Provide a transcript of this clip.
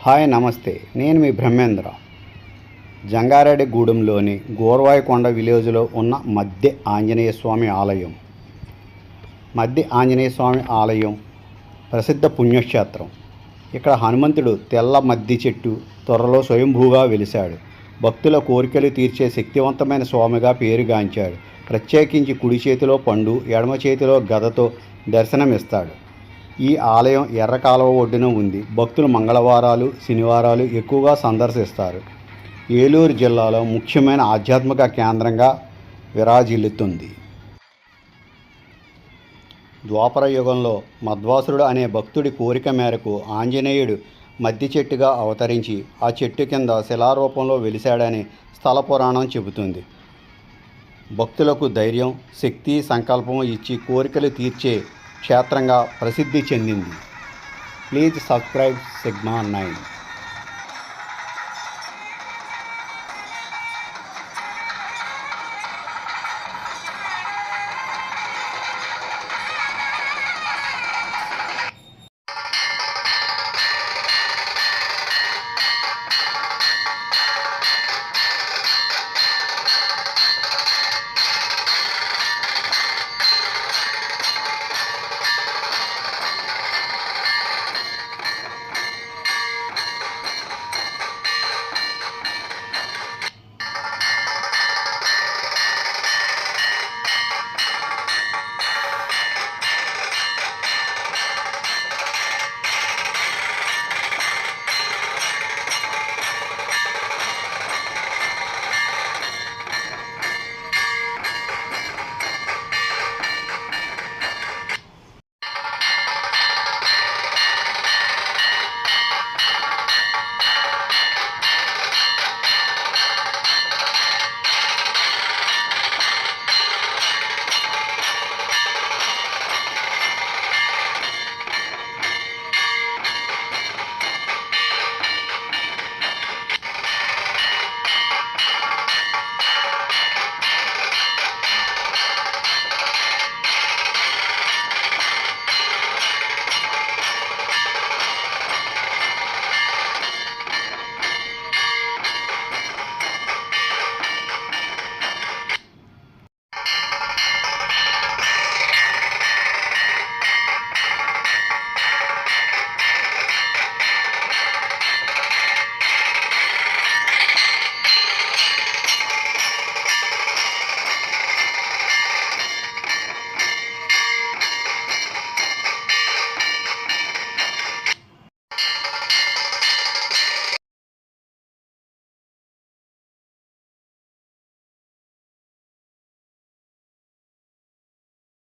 Hi నమస్తే, నేను మీ బ్రహ్మేంద్ర. జంగారెడ్డిగూడెంలోని గోర్వాయకొండ విలేజ్లో ఉన్న మద్దె ఆంజనేయ స్వామి ఆలయం. మద్దె ఆంజనేయ స్వామి ఆలయం ప్రసిద్ధ పుణ్యక్షేత్రం. ఇక్కడ హనుమంతుడు తెల్ల మద్ది చెట్టు త్వరలో స్వయంభూగా వెలిశాడు. భక్తుల కోరికలు తీర్చే శక్తివంతమైన స్వామిగా పేరుగాంచాడు. ప్రత్యేకించి కుడి చేతిలో పండు, ఎడమ చేతిలో గదతో దర్శనమిస్తాడు. ఈ ఆలయం ఎర్ర కాలువ ఒడ్డున ఉంది. భక్తులు మంగళవారాలు, శనివారాలు ఎక్కువగా సందర్శిస్తారు. ఏలూరు జిల్లాలో ముఖ్యమైన ఆధ్యాత్మిక కేంద్రంగా విరాజిల్లుతుంది. ద్వాపర యుగంలో మధ్వాసురుడు అనే భక్తుడి కోరిక మేరకు ఆంజనేయుడు మద్ది చెట్టుగా అవతరించి ఆ చెట్టు కింద శిలారూపంలో వెలిశాడని స్థల పురాణం చెబుతుంది. భక్తులకు ధైర్యం, శక్తి, సంకల్పం ఇచ్చి కోరికలు తీర్చే క్షేత్రంగా ప్రసిద్ధి చెందింది. Please subscribe sigma 9.